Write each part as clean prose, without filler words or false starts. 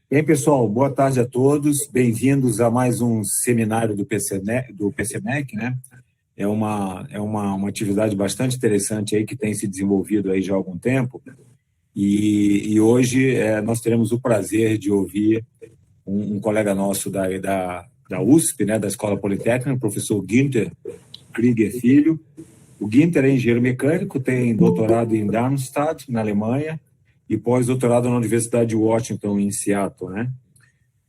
Bem, pessoal, boa tarde a todos. Bem-vindos a mais um seminário do PCMEC, né? É uma atividade bastante interessante aí que tem se desenvolvido aí já há algum tempo. E hoje nós teremos o prazer de ouvir um colega nosso da USP, né, da Escola Politécnica, o professor Günther Krieger Filho. O Günther é engenheiro mecânico, tem doutorado em Darmstadt, na Alemanha, e pós-doutorado na Universidade de Washington, em Seattle, né?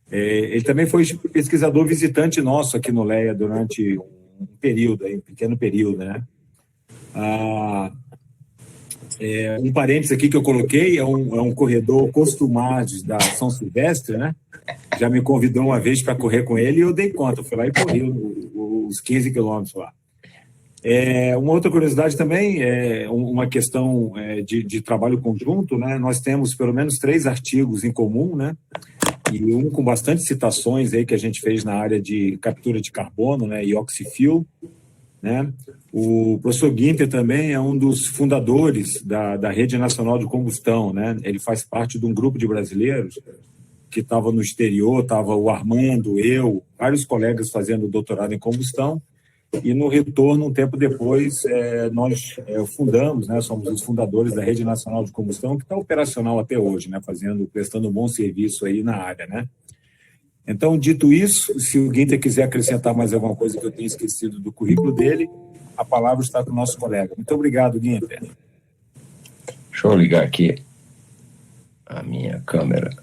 Ele também foi pesquisador visitante nosso aqui no LEA durante um período, um pequeno período, né? Um parênteses aqui que eu coloquei é um corredor Costumares da São Silvestre, né? Já me convidou uma vez para correr com ele e eu dei conta, eu fui lá e corri os 15 quilômetros lá. Uma outra curiosidade também é uma questão de trabalho conjunto, né? Nós temos pelo menos 3 artigos em comum, né? E um com bastante citações aí que a gente fez na área de captura de carbono, né? E oxyfuel, né? O professor Günther também é um dos fundadores da Rede Nacional de Combustão, né? Ele faz parte de um grupo de brasileiros que estava no exterior, estava o Armando, eu, vários colegas fazendo doutorado em combustão, e no retorno, um tempo depois, nós fundamos, né, somos os fundadores da Rede Nacional de Combustão, que está operacional até hoje, né, prestando um bom serviço aí na área, né. Então, dito isso, se o Günther quiser acrescentar mais alguma coisa que eu tenha esquecido do currículo dele, a palavra está com o nosso colega. Muito obrigado, Günther. Deixa eu ligar aqui a minha câmera.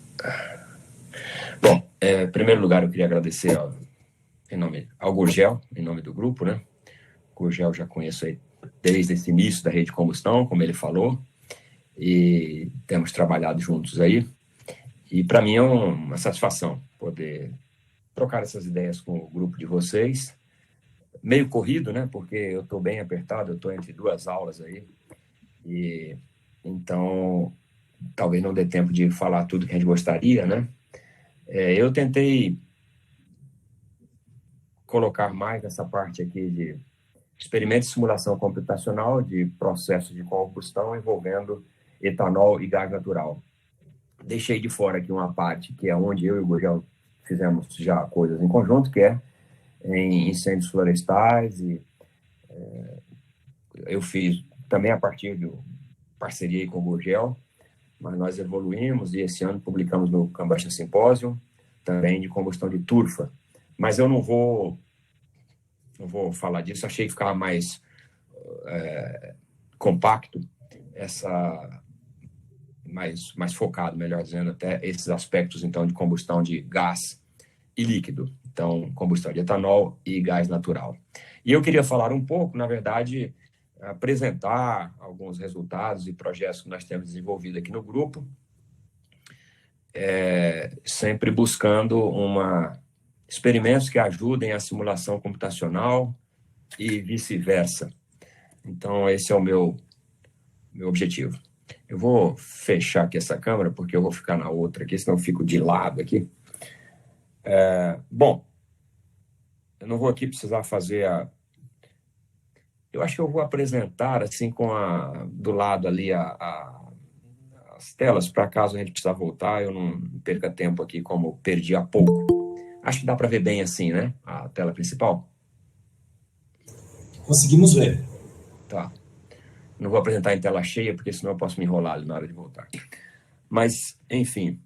Bom, em primeiro lugar, eu queria agradecer ao Gurgel, em nome do grupo, né? O Gurgel já conheço aí desde esse início da rede de combustão, como ele falou, e temos trabalhado juntos aí. E para mim é uma satisfação poder trocar essas ideias com o grupo de vocês. Meio corrido, né? Porque eu estou bem apertado, eu estou entre 2 aulas aí. E então, talvez não dê tempo de falar tudo que a gente gostaria, né? Eu tentei colocar mais essa parte aqui de experimento de simulação computacional de processos de combustão envolvendo etanol e gás natural. Deixei de fora aqui uma parte que é onde eu e o Gurgel fizemos já coisas em conjunto, que é em incêndios florestais, e eu fiz também a partir de parceria com o Gurgel, mas nós evoluímos e esse ano publicamos no Combustion Symposium também de combustão de turfa. Mas eu não vou falar disso, achei que ficava mais compacto, mais focado, melhor dizendo, até esses aspectos, então, de combustão de gás e líquido. Então, combustão de etanol e gás natural. E eu queria falar um pouco, na verdade, apresentar alguns resultados e projetos que nós temos desenvolvido aqui no grupo, sempre buscando experimentos que ajudem a simulação computacional e vice-versa. Então, esse é o meu objetivo. Eu vou fechar aqui essa câmera, porque eu vou ficar na outra aqui, senão eu fico de lado aqui. Bom, eu não vou aqui precisar fazer Eu acho que eu vou apresentar, assim, do lado ali, as telas, para caso a gente precisar voltar, eu não perca tempo aqui, como perdi há pouco. Acho que dá para ver bem assim, né? A tela principal. Conseguimos ver. Tá. Não vou apresentar em tela cheia, porque senão eu posso me enrolar ali na hora de voltar. Mas, enfim,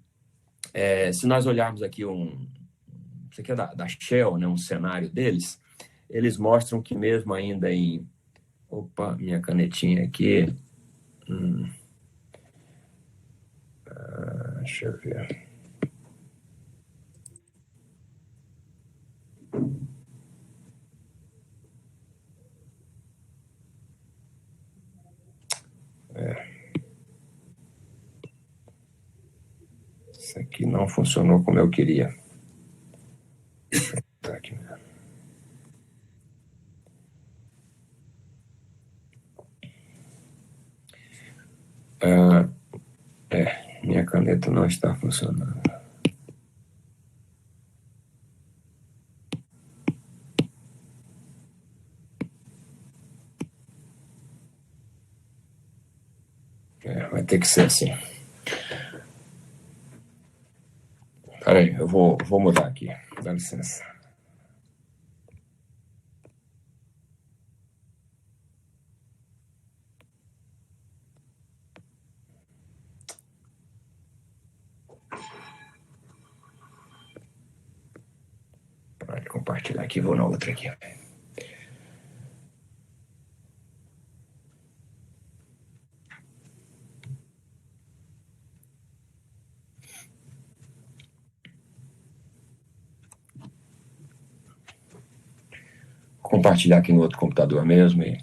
se nós olharmos aqui isso aqui é da Shell, né, um cenário deles, eles mostram que mesmo ainda em... Opa, minha canetinha aqui. Deixa eu ver. Isso aqui não funcionou como eu queria. Tá aqui. Minha caneta não está funcionando. Vai ter que ser assim. Peraí, eu vou mudar aqui. Dá licença. Para de compartilhar aqui, vou na outra aqui. Vou compartilhar aqui no outro computador mesmo e...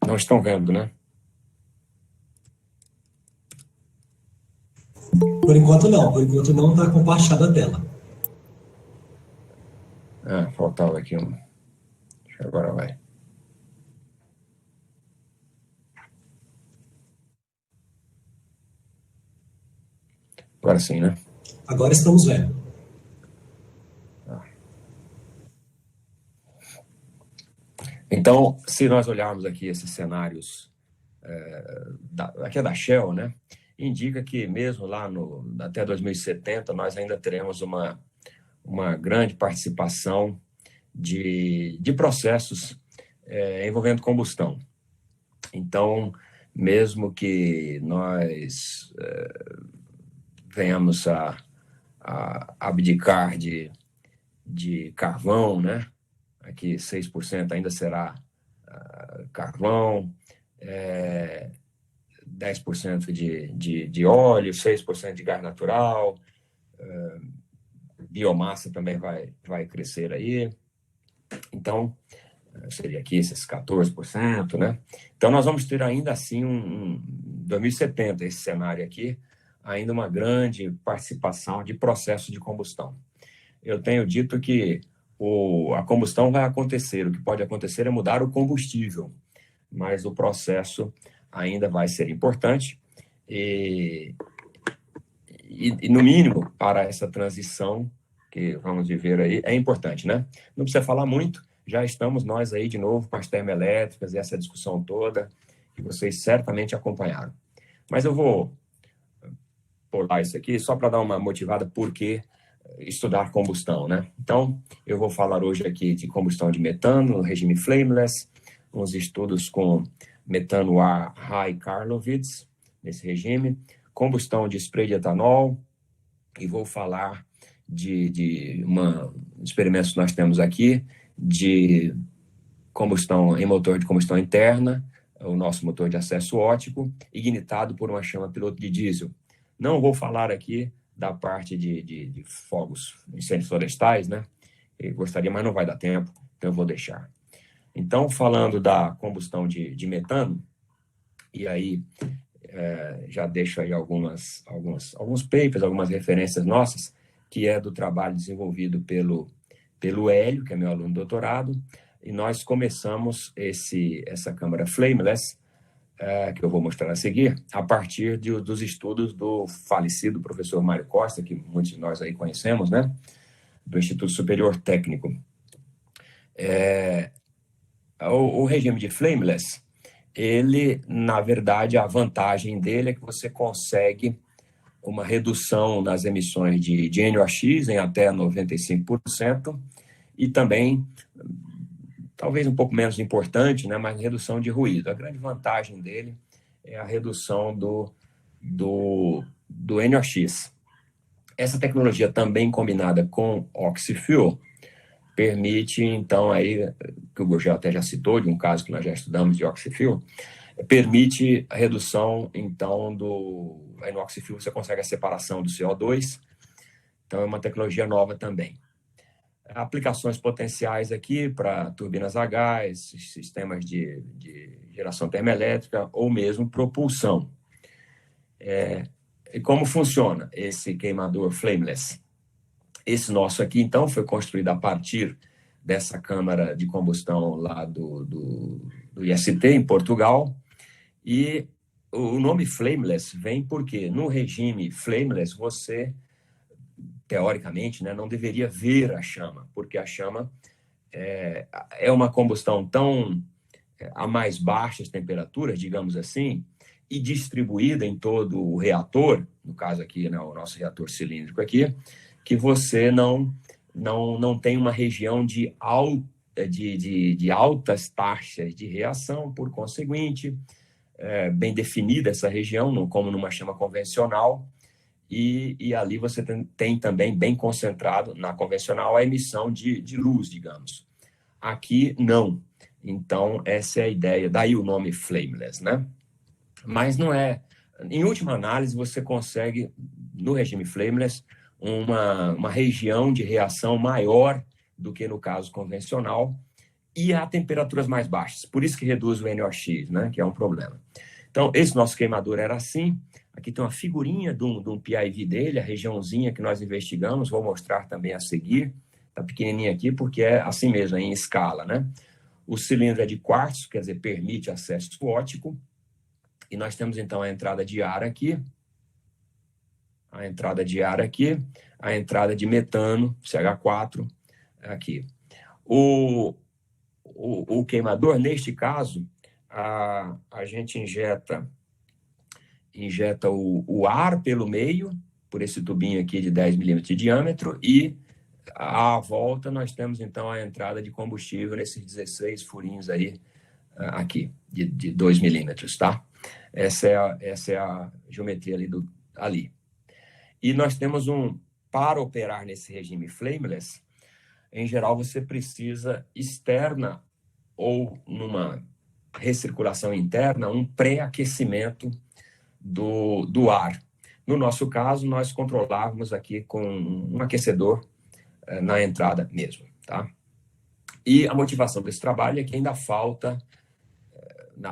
Não estão vendo, né? Por enquanto não está compartilhada a tela. Ah, faltava aqui um. Agora vai. Agora sim, né? Agora estamos vendo. Então, se nós olharmos aqui esses cenários, aqui é da Shell, né? Indica que mesmo lá até 2070 nós ainda teremos uma grande participação de processos envolvendo combustão. Então, mesmo que nós venhamos a abdicar de carvão, né? Aqui 6% ainda será carvão, 10% de óleo, 6% de gás natural, biomassa também vai crescer aí. Então, seria aqui esses 14%, né? Então, nós vamos ter ainda assim, 2070, esse cenário aqui, ainda uma grande participação de processo de combustão. Eu tenho dito que a combustão vai acontecer, o que pode acontecer é mudar o combustível, mas o processo ainda vai ser importante e no mínimo, para essa transição que vamos viver aí, é importante, né? Não precisa falar muito, já estamos nós aí de novo com as termoelétricas e essa discussão toda, que vocês certamente acompanharam. Mas eu vou pular isso aqui só para dar uma motivada por que estudar combustão, né? Então, eu vou falar hoje aqui de combustão de metano no regime flameless, uns estudos com metano ar high Karlovitz, nesse regime, combustão de spray de etanol, e vou falar de experimentos que nós temos aqui de combustão em motor de combustão interna, o nosso motor de acesso óptico, ignitado por uma chama piloto de diesel. Não vou falar aqui da parte de fogos, incêndios florestais, né? Eu gostaria, mas não vai dar tempo, então eu vou deixar. Então, falando da combustão de metano, e aí já deixo aí alguns papers, algumas referências nossas, que é do trabalho desenvolvido pelo Hélio, que é meu aluno de doutorado, e nós começamos essa câmara flameless, que eu vou mostrar a seguir, a partir dos estudos do falecido professor Mário Costa, que muitos de nós aí conhecemos, né? Do Instituto Superior Técnico. O regime de flameless, ele, na verdade, a vantagem dele é que você consegue uma redução nas emissões de NOx em até 95%, e também, talvez um pouco menos importante, né, mas redução de ruído. A grande vantagem dele é a redução do NOx. Essa tecnologia também combinada com oxy-fuel permite, então, aí, que o Gurgel até já citou, de um caso que nós já estudamos de oxy-fuel, permite a redução, então, aí no oxy-fuel você consegue a separação do CO2, então é uma tecnologia nova também. Aplicações potenciais aqui para turbinas a gás, sistemas de geração termoelétrica ou mesmo propulsão. E como funciona esse queimador flameless? Esse nosso aqui, então, foi construído a partir dessa câmara de combustão lá do IST, em Portugal. E o nome flameless vem porque no regime flameless você, teoricamente, né, não deveria ver a chama, porque a chama é uma combustão tão a mais baixas temperaturas, digamos assim, e distribuída em todo o reator, no caso aqui, né, o nosso reator cilíndrico aqui, que você não tem uma região de altas taxas de reação, por conseguinte, bem definida essa região, como numa chama convencional, e ali você tem também bem concentrado, na convencional, a emissão de luz, digamos. Aqui, não. Então, essa é a ideia, daí o nome flameless, né? Mas não é... Em última análise, você consegue, no regime flameless, uma região de reação maior do que no caso convencional e a temperaturas mais baixas. Por isso que reduz o NOx, né? Que é um problema. Então, esse nosso queimador era assim. Aqui tem uma figurinha de um PIV dele, a regiãozinha que nós investigamos. Vou mostrar também a seguir. Está pequenininho aqui porque é assim mesmo, é em escala, né? O cilindro é de quartzo, quer dizer, permite acesso óptico. E nós temos, então, a entrada de ar aqui. A entrada de ar aqui. A entrada de metano, CH4, aqui. O queimador, neste caso, a gente injeta o ar pelo meio, por esse tubinho aqui de 10 milímetros de diâmetro, e à volta nós temos, então, a entrada de combustível nesses 16 furinhos aí, aqui, de 2 milímetros, tá? Essa é a geometria ali. E nós temos para operar nesse regime flameless, em geral você precisa externa ou numa recirculação interna, um pré-aquecimento do ar. No nosso caso, nós controlávamos aqui com um aquecedor na entrada mesmo, tá? E a motivação desse trabalho é que ainda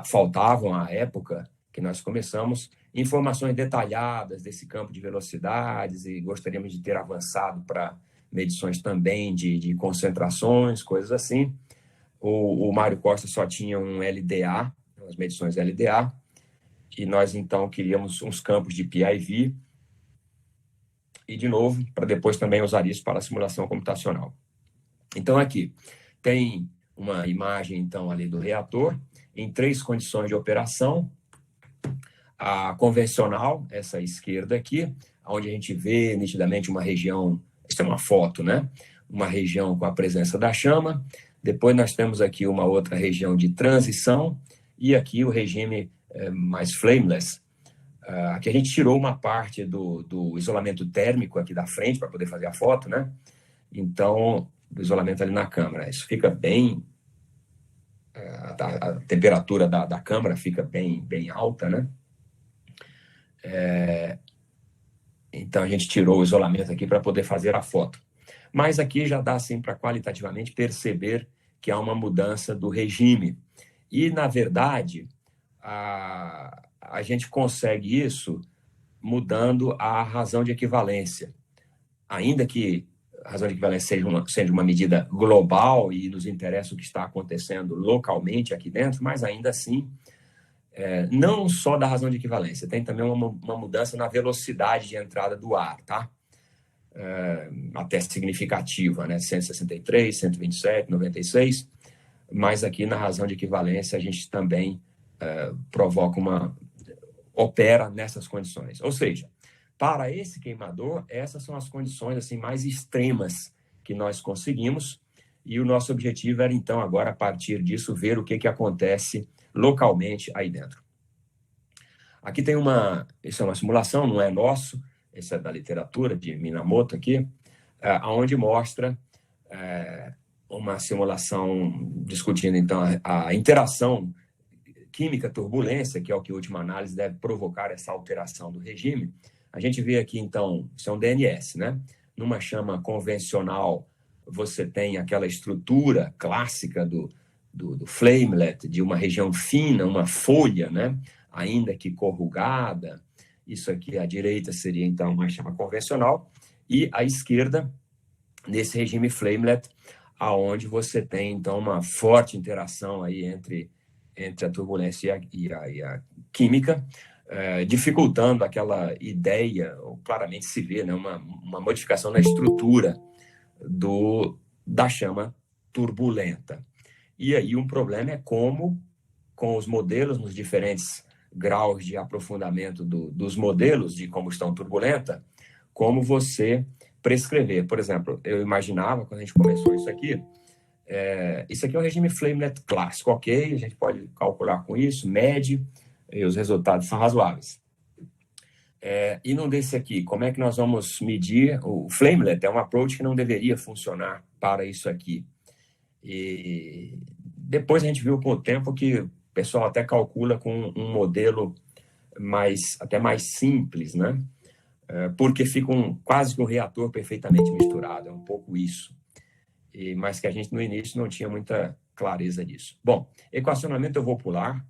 faltavam à época que nós começamos informações detalhadas desse campo de velocidades e gostaríamos de ter avançado para medições também de concentrações, coisas assim. O Mário Costa só tinha um LDA, as medições LDA, e nós então queríamos uns campos de PIV e, de novo, para depois também usar isso para a simulação computacional. Então, aqui tem uma imagem, então, ali do reator, em 3 condições de operação. A convencional, essa esquerda aqui, onde a gente vê nitidamente uma região, isso é uma foto, né? Uma região com a presença da chama. Depois nós temos aqui uma outra região de transição e aqui o regime mais flameless. Aqui a gente tirou uma parte do isolamento térmico aqui da frente para poder fazer a foto, né? Então, do isolamento ali na câmara. Isso fica bem... A temperatura da câmara fica bem alta, né? Então, a gente tirou o isolamento aqui para poder fazer a foto. Mas aqui já dá, assim, para qualitativamente perceber que há uma mudança do regime. E, na verdade, a gente consegue isso mudando a razão de equivalência. Ainda que a razão de equivalência seja uma medida global e nos interessa o que está acontecendo localmente aqui dentro, mas ainda assim, não só da razão de equivalência, tem também uma mudança na velocidade de entrada do ar, tá? Até significativa, né? 163, 127, 96, mas aqui na razão de equivalência a gente também opera nessas condições. Ou seja, para esse queimador, essas são as condições assim, mais extremas que nós conseguimos, e o nosso objetivo era, então, agora, a partir disso, ver o que acontece localmente aí dentro. Aqui tem isso é uma simulação, não é nosso, esse é da literatura de Minamoto aqui, onde mostra uma simulação discutindo, então, a interação química turbulência, que é o que, em última análise, deve provocar essa alteração do regime. A gente vê aqui, então, isso é um DNS, né? Numa chama convencional, você tem aquela estrutura clássica do flamelet, de uma região fina, uma folha, né? Ainda que corrugada. Isso aqui, à direita, seria, então, uma chama convencional. E à esquerda, nesse regime flamelet, aonde você tem, então, uma forte interação aí entre a turbulência e a química, dificultando aquela ideia, ou claramente se vê, né, uma modificação na estrutura da chama turbulenta. E aí um problema é como, com os modelos nos diferentes graus de aprofundamento dos modelos de combustão turbulenta, como você prescrever. Por exemplo, eu imaginava, quando a gente começou isso aqui é o regime Flamelet clássico, ok? A gente pode calcular com isso, mede, e os resultados são razoáveis. E num desse aqui, como é que nós vamos medir? O Flamelet é um approach que não deveria funcionar para isso aqui. E depois a gente viu com o tempo que o pessoal até calcula com um modelo até mais simples, né? Porque fica quase que um reator perfeitamente misturado, é um pouco isso. Mas que a gente no início não tinha muita clareza disso. Bom, equacionamento eu vou pular.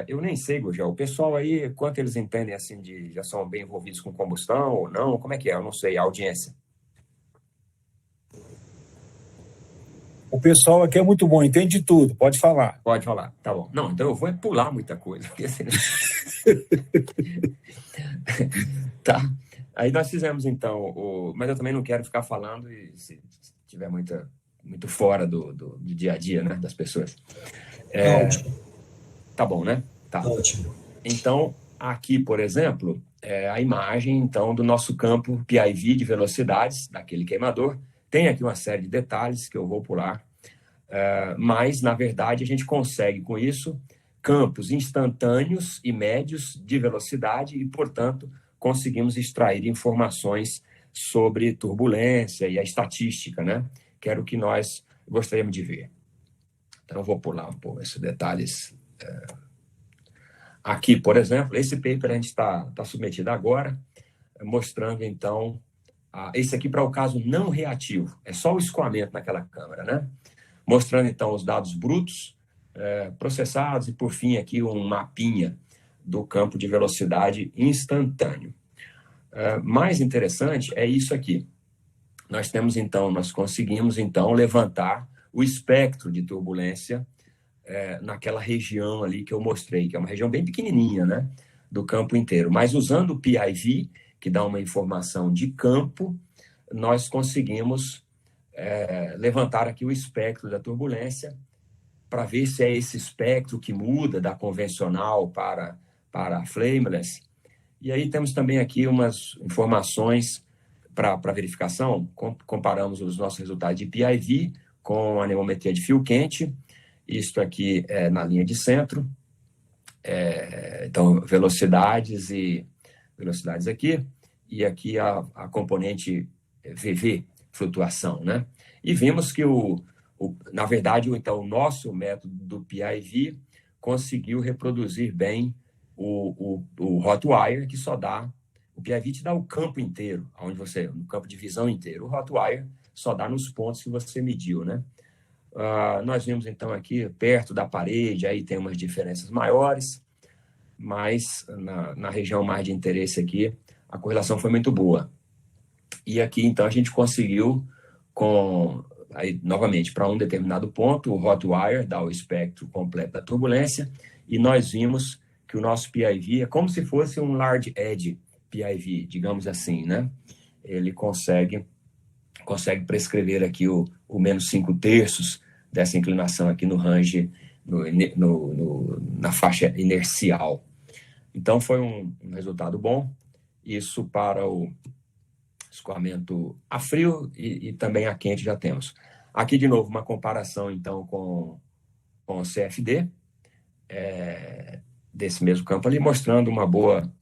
Eu nem sei, Gurgel, o pessoal aí, quanto eles entendem assim, já são bem envolvidos com combustão ou não? Como é que é? Eu não sei, a audiência. O pessoal aqui é muito bom, entende tudo, pode falar. Pode falar, tá bom. Não, então eu vou pular muita coisa. Porque senão... Tá. Aí nós fizemos, então, mas eu também não quero ficar falando e se tiver muito fora do dia a dia, né, das pessoas. Ótimo. Tá bom, né? Tá. Ótimo. Então, aqui, por exemplo, é a imagem, então, do nosso campo PIV de velocidades, daquele queimador. Tem aqui uma série de detalhes que eu vou pular, mas, na verdade, a gente consegue, com isso, campos instantâneos e médios de velocidade e, portanto, conseguimos extrair informações sobre turbulência e a estatística, né? Que era o que nós gostaríamos de ver. Então, eu vou pular um pouco esses detalhes. Aqui, por exemplo, esse paper a gente está submetido agora, mostrando, então, esse aqui para o caso não reativo, é só o escoamento naquela câmara, né? Mostrando, então, os dados brutos processados e, por fim, aqui um mapinha do campo de velocidade instantâneo. Mais interessante é isso aqui. Nós conseguimos, então, levantar o espectro de turbulência naquela região ali que eu mostrei, que é uma região bem pequenininha, né, do campo inteiro. Mas usando o PIV, que dá uma informação de campo, nós conseguimos levantar aqui o espectro da turbulência para ver se é esse espectro que muda da convencional para a flameless. E aí temos também aqui umas informações para verificação. Comparamos os nossos resultados de PIV com a anemometria de fio quente. Isto aqui é na linha de centro. Então, velocidades aqui. E aqui a componente VV, flutuação, né? E vimos que, na verdade, então, o nosso método do PIV conseguiu reproduzir bem o Hotwire, que só dá... O PIV te dá o campo inteiro, no campo de visão inteiro. O Hotwire só dá nos pontos que você mediu, né? Nós vimos, então, aqui, perto da parede, aí tem umas diferenças maiores, mas na região mais de interesse aqui, a correlação foi muito boa. E aqui, então, a gente conseguiu, aí, novamente, para um determinado ponto, o Hotwire dá o espectro completo da turbulência, e nós vimos que o nosso PIV é como se fosse um Large Edge PIV, digamos assim, né? Ele consegue prescrever aqui o menos 5/3 dessa inclinação aqui no range, na faixa inercial. Então, foi um resultado bom. Isso para o escoamento a frio e também a quente já temos. Aqui, de novo, uma comparação, então, com o CFD, desse mesmo campo ali, mostrando uma boa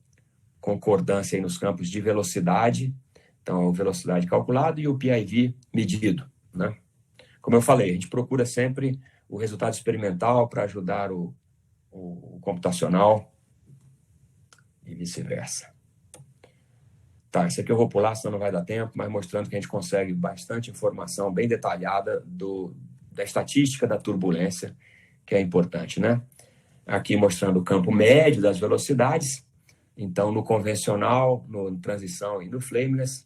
concordância aí nos campos de velocidade. Então, velocidade calculada e o PIV medido, né? Como eu falei, a gente procura sempre o resultado experimental para ajudar o computacional e vice-versa. Tá, isso aqui eu vou pular, senão não vai dar tempo, mas mostrando que a gente consegue bastante informação bem detalhada da estatística da turbulência, que é importante, né? Aqui mostrando o campo médio das velocidades. Então, no convencional, no transição e no flameless,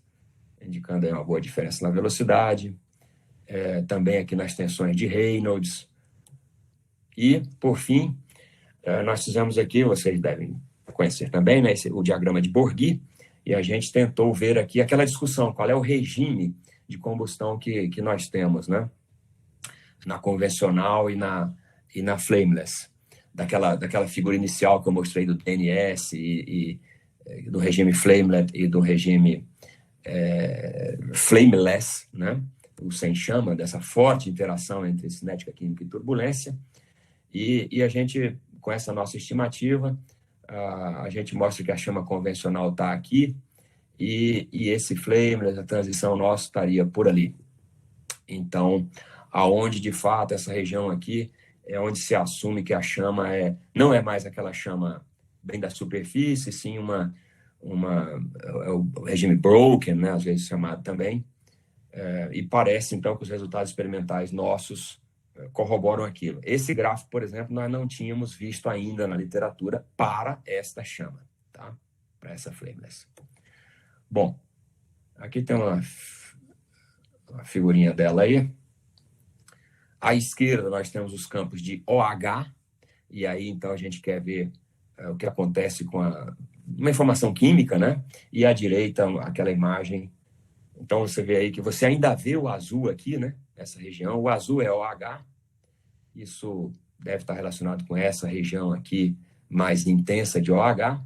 indicando aí uma boa diferença na velocidade. também aqui nas tensões de Reynolds. E, por fim, nós fizemos aqui, vocês devem conhecer também, né, o diagrama de Borghi, e a gente tentou ver aqui aquela discussão, qual é o regime de combustão que nós temos, né, na convencional e na flameless, daquela figura inicial que eu mostrei do DNS e do regime flamelet e do regime flameless, né, o sem chama, dessa forte interação entre cinética química e turbulência. E a gente, com essa nossa estimativa, a gente mostra que a chama convencional está aqui e esse flameless, a transição nossa estaria por ali. Então, aonde de fato essa região aqui é onde se assume que a chama não é mais aquela chama bem da superfície, sim o regime broken, né, às vezes chamado também, e parece então que os resultados experimentais nossos corroboram aquilo. Esse gráfico, por exemplo, nós não tínhamos visto ainda na literatura para esta chama, tá? Para essa flameless. Bom, aqui tem uma figurinha dela aí. À esquerda nós temos os campos de OH, e aí então a gente quer ver o que acontece com uma informação química, né? E à direita aquela imagem. Então você vê aí que você ainda vê o azul aqui, né? Essa região, o azul é OH. Isso deve estar relacionado com essa região aqui mais intensa de OH,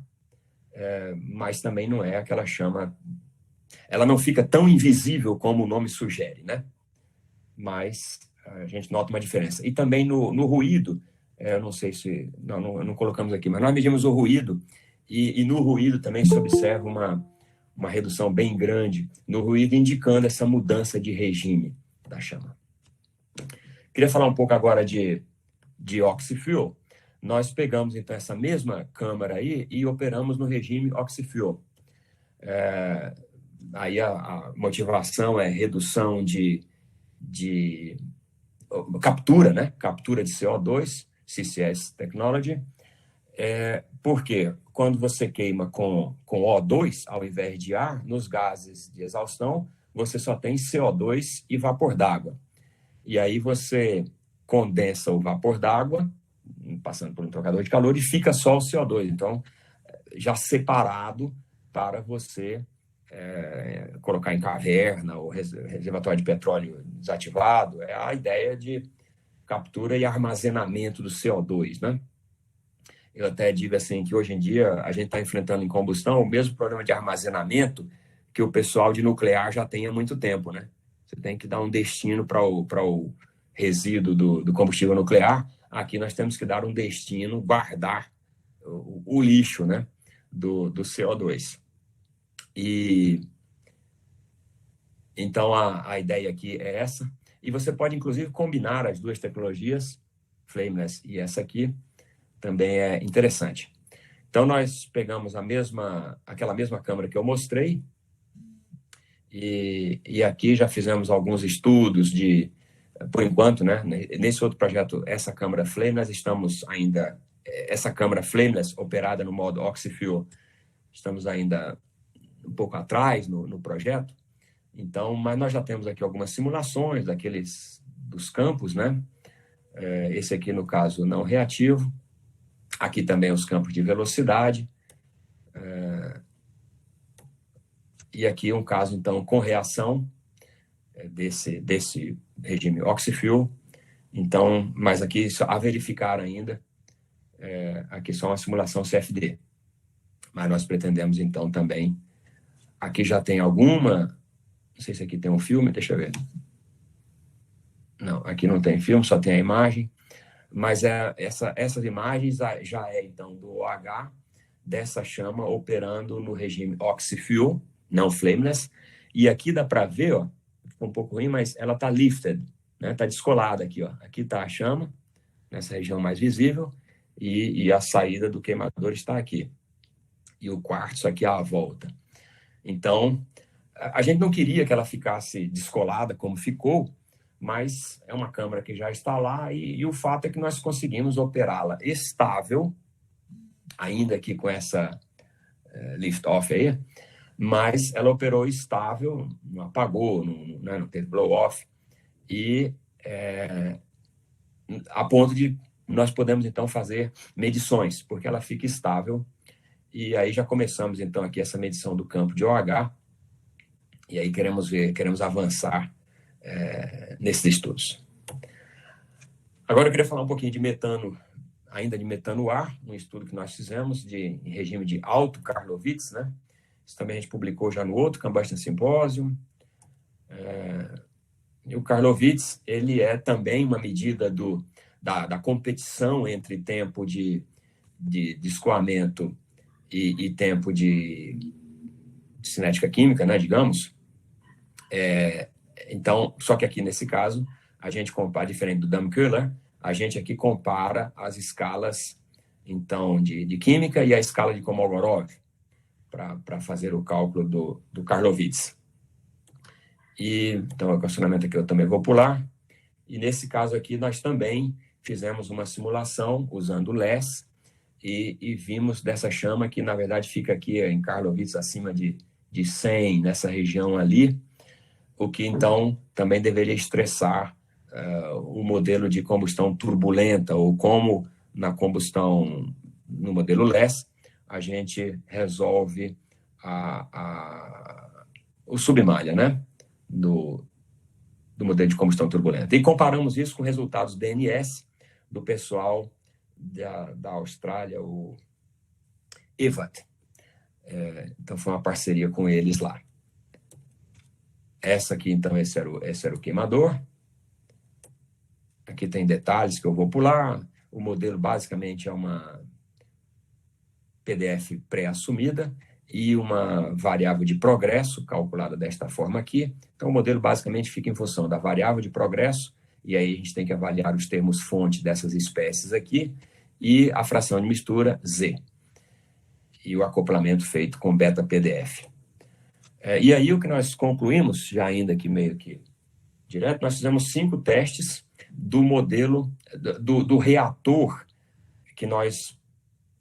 mas também não é aquela chama. Ela não fica tão invisível como o nome sugere, né? Mas a gente nota uma diferença. E também no ruído, eu não sei se... Não colocamos aqui, mas nós medimos o ruído e no ruído também se observa uma redução bem grande no ruído, indicando essa mudança de regime da chama. Queria falar um pouco agora de oxy-fuel. Nós pegamos, então, essa mesma câmara aí e operamos no regime oxy-fuel. Aí a motivação é redução de captura, né? Captura de CO2, CCS Technology. Por quê? Quando você queima com O2, ao invés de ar, nos gases de exaustão, você só tem CO2 e vapor d'água. E aí você condensa o vapor d'água, passando por um trocador de calor, e fica só o CO2. Então, já separado para você colocar em caverna ou reservatório de petróleo desativado. É a ideia de captura e armazenamento do CO2, né? Eu até digo assim que hoje em dia a gente está enfrentando em combustão o mesmo problema de armazenamento que o pessoal de nuclear já tem há muito tempo, né? Você tem que dar um destino para o resíduo do combustível nuclear. Aqui nós temos que dar um destino, guardar o lixo, né, do CO2. E então a ideia aqui é essa. E você pode, inclusive, combinar as duas tecnologias, flameless e essa aqui, também é interessante. Então, nós pegamos aquela mesma câmera que eu mostrei, e aqui já fizemos alguns estudos por enquanto, né, nesse outro projeto, essa câmera flameless, estamos ainda, essa câmera flameless operada no modo oxy-fuel, estamos ainda um pouco atrás no projeto. Então, mas nós já temos aqui algumas simulações dos campos, né? Esse aqui, no caso, não reativo. Aqui também os campos de velocidade. E aqui um caso, então, com reação desse regime oxy-fuel. Então, mas aqui a verificar ainda, aqui só uma simulação CFD. Mas nós pretendemos, então, também... Aqui já tem alguma... Não sei se aqui tem um filme, deixa eu ver. Não, aqui não tem filme, só tem a imagem. Mas essas imagens já então, do OH, dessa chama operando no regime oxy-fuel, não flameless. E aqui dá para ver, ó, ficou um pouco ruim, mas ela está lifted, né? Está descolada aqui, ó. Aqui está a chama, nessa região mais visível, e a saída do queimador está aqui. E o quartzo aqui à volta. Então, a gente não queria que ela ficasse descolada como ficou, mas é uma câmera que já está lá e o fato é que nós conseguimos operá-la estável, ainda que com essa lift-off aí, mas ela operou estável, não apagou, não teve blow-off, e a ponto de nós podemos, então, fazer medições, porque ela fica estável. E aí já começamos, então, aqui essa medição do campo de OH, e aí queremos avançar nesses estudos. Agora eu queria falar um pouquinho de metano, ainda de metano-ar, um estudo que nós fizemos em regime de alto Karlovitz, né? Isso também a gente publicou já no outro Combustion Symposium. E o Karlovitz, ele é também uma medida da competição entre tempo de escoamento e tempo de cinética química, né, digamos. Então, só que aqui nesse caso, a gente compara, diferente do Damm-Köhler, a gente aqui compara as escalas, então, de química e a escala de Kolmogorov para fazer o cálculo do Karlovitz. E, então, o questionamento aqui eu também vou pular. E nesse caso aqui, nós também fizemos uma simulação usando o LES e vimos dessa chama que, na verdade, fica aqui em Karlovitz acima de 100, nessa região ali, o que, então, também deveria estressar o modelo de combustão turbulenta, ou como na combustão no modelo LES, a gente resolve o submalha, né, do modelo de combustão turbulenta. E comparamos isso com resultados DNS do pessoal da Austrália, o EVAT. Então, foi uma parceria com eles lá. Essa aqui, então, esse era o queimador. Aqui tem detalhes que eu vou pular. O modelo, basicamente, é uma PDF pré-assumida e uma variável de progresso calculada desta forma aqui. Então, o modelo, basicamente, fica em função da variável de progresso, e aí a gente tem que avaliar os termos fonte dessas espécies aqui, e a fração de mistura, Z. E o acoplamento feito com beta-PDF. E aí o que nós concluímos, já ainda aqui meio que direto, nós fizemos 5 testes do modelo, do reator que nós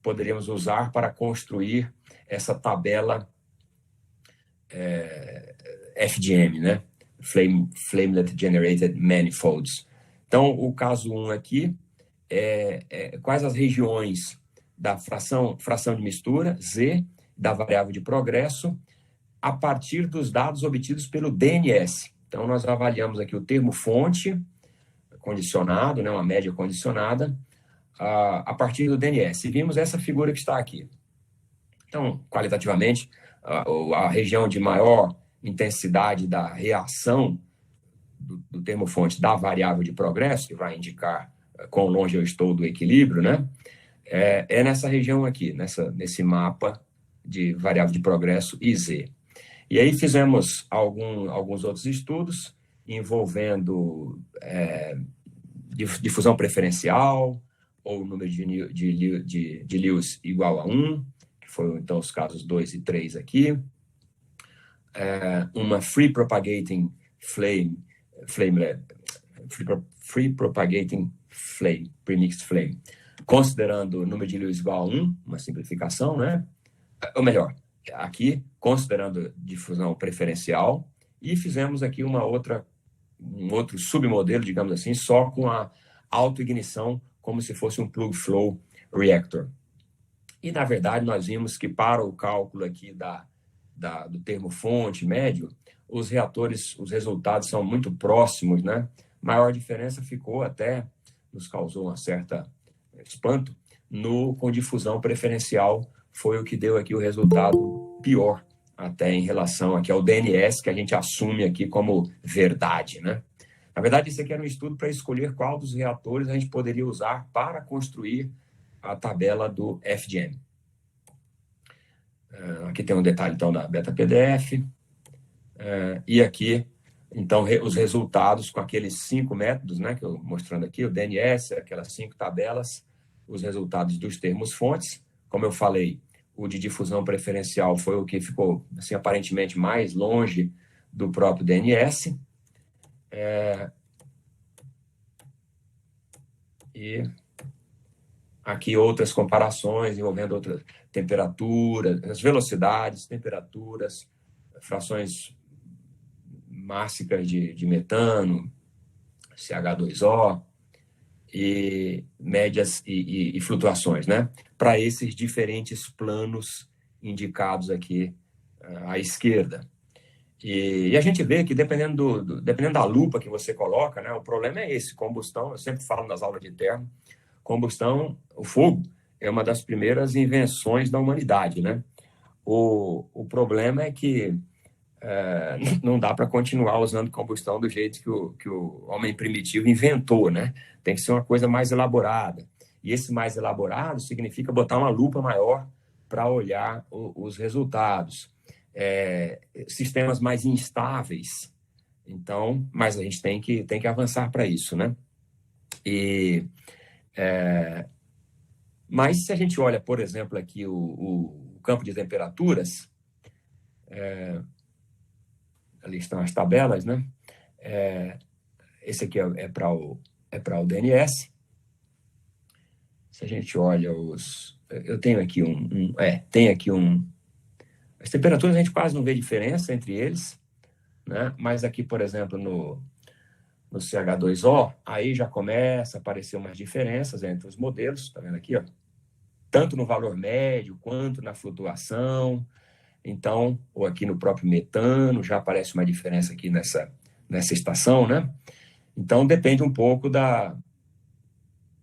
poderíamos usar para construir essa tabela FGM, né? Flamelet Generated Manifolds. Então, o caso 1 aqui quais as regiões da fração de mistura, Z, da variável de progresso, a partir dos dados obtidos pelo DNS. Então, nós avaliamos aqui o termo fonte condicionado, né, uma média condicionada, a partir do DNS. E vimos essa figura que está aqui. Então, qualitativamente, a região de maior intensidade da reação do termo fonte da variável de progresso, que vai indicar quão longe eu estou do equilíbrio, né, é nessa região aqui, nesse mapa de variável de progresso IZ. E aí fizemos alguns outros estudos envolvendo difusão preferencial, ou número de Lewis igual a 1, que foram, então, os casos 2 e 3 aqui. Uma Free Propagating Premixed Flame, considerando o número de Lewis igual a 1, uma simplificação, né? Ou melhor, aqui, considerando difusão preferencial, e fizemos aqui um outro submodelo, digamos assim, só com a autoignição, como se fosse um plug-flow reactor. E, na verdade, nós vimos que para o cálculo aqui do termo fonte médio, os reatores, os resultados são muito próximos, né? Maior diferença ficou até, nos causou uma certa espanto, com difusão preferencial, foi o que deu aqui o resultado pior, até em relação aqui ao DNS, que a gente assume aqui como verdade, né? Na verdade, isso aqui era um estudo para escolher qual dos reatores a gente poderia usar para construir a tabela do FGM. Aqui tem um detalhe, então, da beta-PDF. E aqui, então, os resultados com aqueles 5 métodos, né, que eu mostrando aqui, o DNS, aquelas 5 tabelas, os resultados dos termos fontes. Como eu falei, o de difusão preferencial foi o que ficou, assim, aparentemente mais longe do próprio DNS. E aqui outras comparações envolvendo outras temperaturas, as velocidades, temperaturas, frações mássicas de metano, CH2O e médias e flutuações, né? Para esses diferentes planos indicados aqui à esquerda. E a gente vê que dependendo da lupa que você coloca, né? O problema é esse, combustão, eu sempre falo nas aulas de termo, combustão, o fogo é uma das primeiras invenções da humanidade, né? O problema é que não dá para continuar usando combustão do jeito que o homem primitivo inventou, né? Tem que ser uma coisa mais elaborada. E esse mais elaborado significa botar uma lupa maior para olhar os resultados. Sistemas mais instáveis. Então, mas a gente tem que avançar para isso, né? Mas se a gente olha, por exemplo, aqui o campo de temperaturas, ali estão as tabelas, né? Esse aqui é para o DNS. Se a gente olha eu tenho aqui as temperaturas a gente quase não vê diferença entre eles, né? Mas aqui, por exemplo, no CH2O, aí já começa a aparecer umas diferenças entre os modelos, tá vendo aqui, ó? Tanto no valor médio quanto na flutuação. Então, ou aqui no próprio metano, já aparece uma diferença aqui nessa estação, né? Então, depende um pouco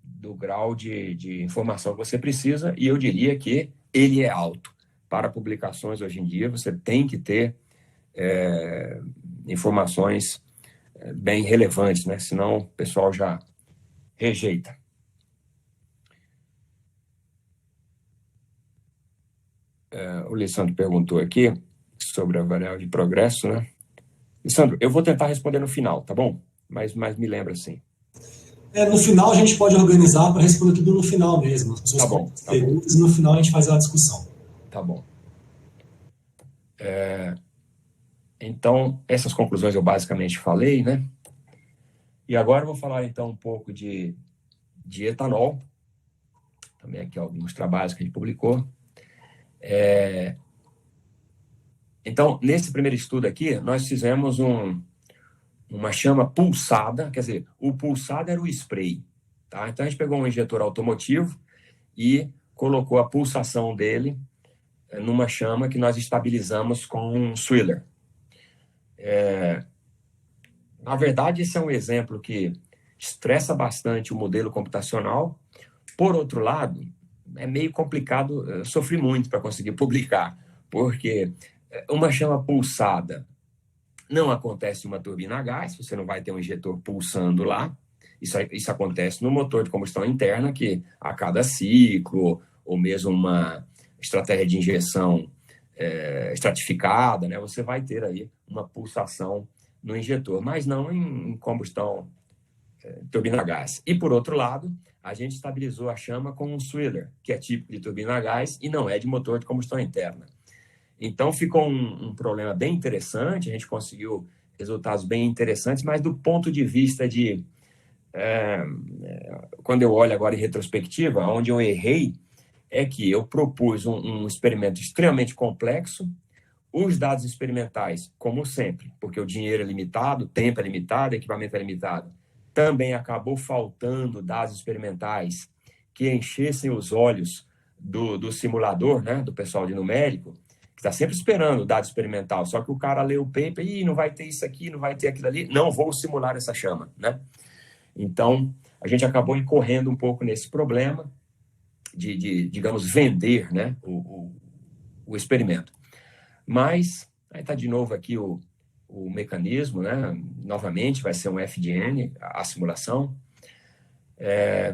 do grau de informação que você precisa, e eu diria que ele é alto. Para publicações hoje em dia, você tem que ter informações bem relevantes, né? Senão o pessoal já rejeita. O Lissandro perguntou aqui sobre a variável de progresso, né? Lissandro, eu vou tentar responder no final, tá bom? Mas me lembra assim. No final a gente pode organizar para responder tudo no final mesmo. As pessoas Tá perguntas e no final a gente faz a discussão. Tá bom. Então, essas conclusões eu basicamente falei, né? E agora eu vou falar então um pouco de etanol. Também aqui alguns trabalhos que a gente publicou. Então, nesse primeiro estudo aqui, nós fizemos uma chama pulsada, quer dizer, o pulsado era o spray, tá? Então, a gente pegou um injetor automotivo e colocou a pulsação dele numa chama que nós estabilizamos com um Swiller. Na verdade, esse é um exemplo que estressa bastante o modelo computacional. Por outro lado, é meio complicado, eu sofri muito para conseguir publicar, porque uma chama pulsada não acontece em uma turbina a gás, você não vai ter um injetor pulsando lá. Isso acontece no motor de combustão interna, que a cada ciclo, ou mesmo uma estratégia de injeção estratificada, né, você vai ter aí uma pulsação no injetor, mas não em combustão turbina a gás. E, por outro lado, a gente estabilizou a chama com um Swiller, que é típico de turbina a gás e não é de motor de combustão interna. Então, ficou um problema bem interessante, a gente conseguiu resultados bem interessantes, mas do ponto de vista de... quando eu olho agora em retrospectiva, onde eu errei é que eu propus um experimento extremamente complexo, os dados experimentais, como sempre, porque o dinheiro é limitado, o tempo é limitado, o equipamento é limitado, também acabou faltando dados experimentais que enchessem os olhos do simulador, né, do pessoal de numérico, que está sempre esperando o dado experimental, só que o cara lê o paper e não vai ter isso aqui, não vai ter aquilo ali, não vou simular essa chama, né? Então, a gente acabou incorrendo um pouco nesse problema de digamos, vender, né, o experimento. Mas, aí está de novo aqui o mecanismo, né? Novamente, vai ser um FDN, a simulação.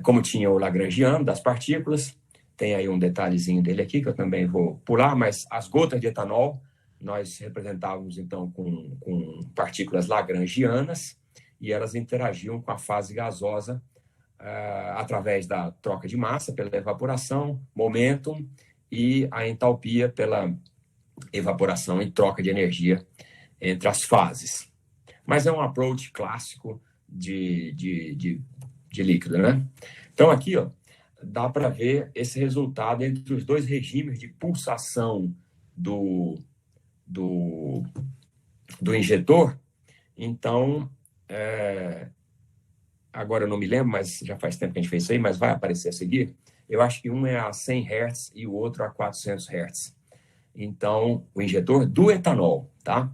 Como tinha o Lagrangiano das partículas, tem aí um detalhezinho dele aqui, que eu também vou pular, mas as gotas de etanol, nós representávamos, então, com partículas lagrangianas, e elas interagiam com a fase gasosa através da troca de massa, pela evaporação, momentum, e a entalpia pela evaporação e troca de energia entre as fases. Mas é um approach clássico de líquido, né? Então, aqui, ó, dá para ver esse resultado entre os dois regimes de pulsação do injetor. Então, agora eu não me lembro, mas já faz tempo que a gente fez isso aí, mas vai aparecer a seguir. Eu acho que um é a 100 Hz e o outro a 400 Hz. Então, o injetor do etanol, tá?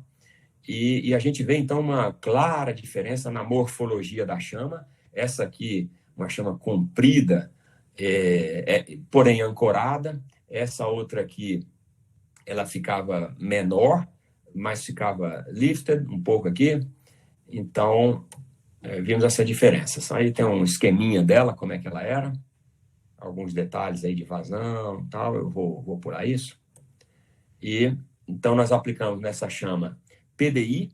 E a gente vê, então, uma clara diferença na morfologia da chama. Essa aqui, uma chama comprida, porém ancorada. Essa outra aqui, ela ficava menor, mas ficava lifted um pouco aqui. Então, vimos essa diferença. Aí tem um esqueminha dela, como é que ela era. Alguns detalhes aí de vazão e tal, eu vou pular isso. E então nós aplicamos nessa chama PDI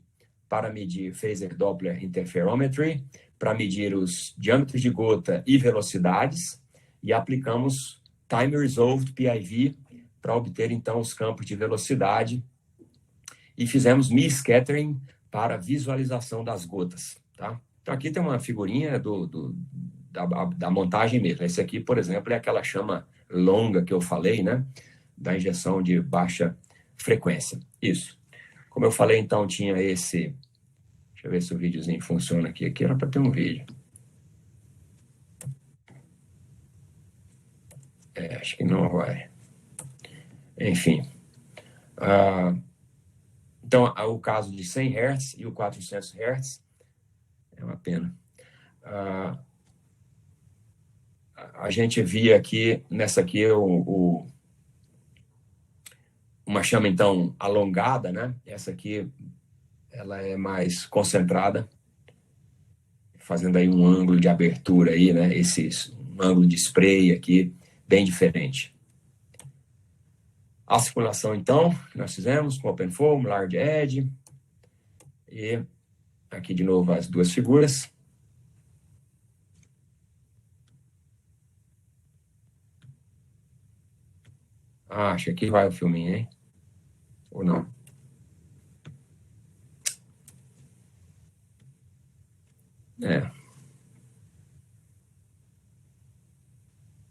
para medir Phasor Doppler Interferometry, para medir os diâmetros de gota e velocidades, e aplicamos Time Resolved PIV para obter então os campos de velocidade, e fizemos Mie-scattering para visualização das gotas, tá? Então aqui tem uma figurinha da montagem mesmo. Esse aqui, por exemplo, é aquela chama longa que eu falei, né? Da injeção de baixa frequência. Isso. Como eu falei, então, tinha esse... Deixa eu ver se o videozinho funciona aqui. Aqui era para ter um vídeo. Acho que não vai. Enfim. Então, o caso de 100 Hz e o 400 Hz é uma pena. A gente via aqui, nessa aqui, uma chama, então, alongada, né? Essa aqui, ela é mais concentrada, fazendo aí um ângulo de abertura aí, né? Um ângulo de spray aqui, bem diferente. A simulação, então, que nós fizemos com OpenFOAM, Large Edge. E aqui, de novo, as duas figuras. Acho que aqui vai o filminho, hein? Ou não?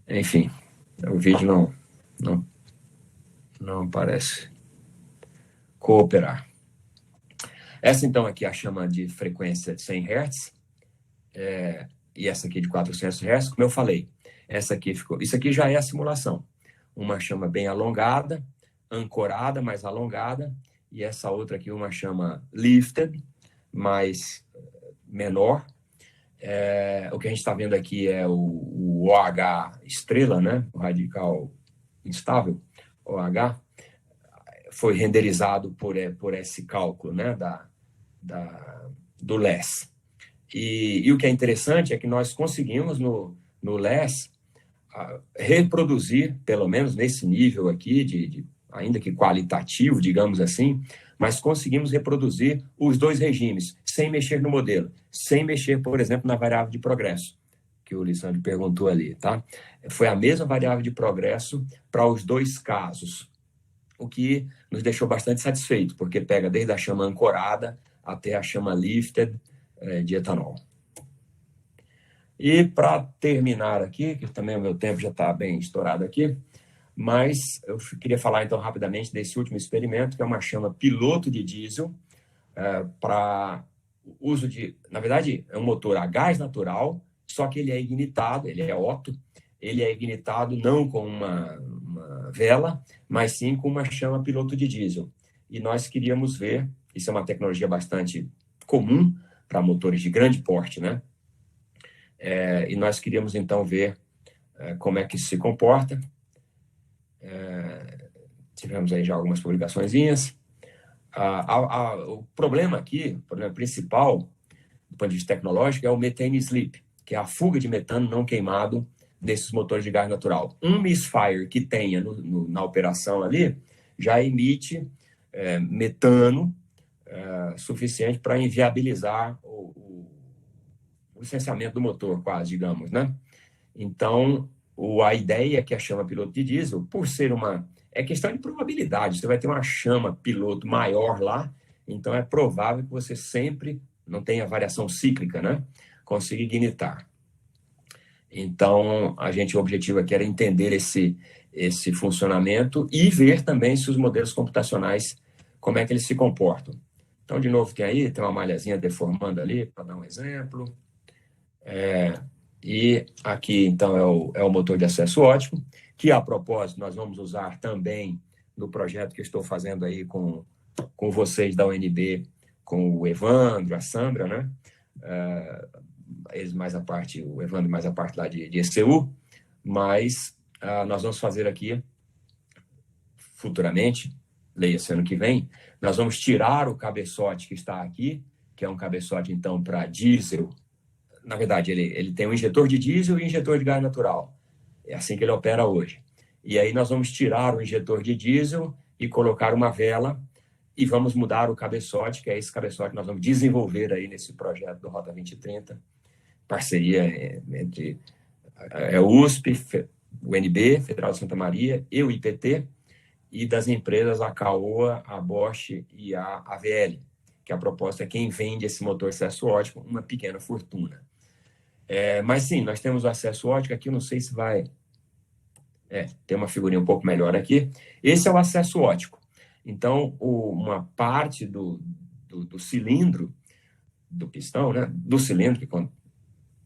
Enfim, o vídeo não parece cooperar. Essa, então, aqui é a chama de frequência de 100 Hz. E essa aqui de 400 Hz, como eu falei. Isso aqui já é a simulação. Uma chama bem alongada, ancorada, mais alongada. E essa outra aqui, uma chama lifted, mais menor. O que a gente está vendo aqui é o OH estrela, né? O radical instável, OH, foi renderizado por esse cálculo, né? Do LES. E o que é interessante é que nós conseguimos no LES reproduzir, pelo menos nesse nível aqui, ainda que qualitativo, digamos assim, mas conseguimos reproduzir os dois regimes, sem mexer no modelo, sem mexer, por exemplo, na variável de progresso, que o Lissandro perguntou ali, tá? Foi a mesma variável de progresso para os dois casos, o que nos deixou bastante satisfeito, porque pega desde a chama ancorada até a chama lifted de etanol. E para terminar aqui, que também o meu tempo já está bem estourado aqui, mas eu queria falar então rapidamente desse último experimento, que é uma chama piloto de diesel, para uso de... Na verdade, é um motor a gás natural, só que ele é ignitado, ele é Otto, ele é ignitado não com uma vela, mas sim com uma chama piloto de diesel. E nós queríamos ver, isso é uma tecnologia bastante comum para motores de grande porte, né? E nós queríamos, então, ver como é que isso se comporta. Tivemos aí já algumas publicaçõezinhas. O problema aqui, o problema principal, do ponto de vista tecnológico, é o methane slip, que é a fuga de metano não queimado desses motores de gás natural. Um misfire que tenha na operação ali, já emite metano suficiente para inviabilizar o licenciamento do motor, quase, digamos, né? Então, a ideia é que a chama piloto de diesel, por ser é questão de probabilidade, você vai ter uma chama piloto maior lá, então é provável que você sempre não tenha variação cíclica, né? Consiga ignitar. Então, o objetivo aqui era entender esse funcionamento e ver também se os modelos computacionais, como é que eles se comportam. Então, de novo, tem uma malhazinha deformando ali, para dar um exemplo. E aqui, então, é o motor de acesso ótico, que, a propósito, nós vamos usar também no projeto que eu estou fazendo aí com vocês da UNB, com o Evandro, a Sandra, né? Eles mais a parte, o Evandro mais a parte lá de ECU, mas nós vamos fazer aqui, futuramente, leia-se ano que vem, nós vamos tirar o cabeçote que está aqui, que é um cabeçote, então, para diesel. Na verdade, ele tem um injetor de diesel e um injetor de gás natural. É assim que ele opera hoje. E aí nós vamos tirar o injetor de diesel e colocar uma vela e vamos mudar o cabeçote, que é esse cabeçote que nós vamos desenvolver aí nesse projeto do Rota 2030. Parceria entre a USP, o UNB, Federal de Santa Maria, e o IPT, e das empresas a Caoa, a Bosch e a AVL, que a proposta é quem vende esse motor acesso ótico, uma pequena fortuna. Mas sim, nós temos o acesso ótico aqui, eu não sei se vai ter uma figurinha um pouco melhor aqui. Esse é o acesso ótico. Então, uma parte do cilindro, do pistão, né, do cilindro,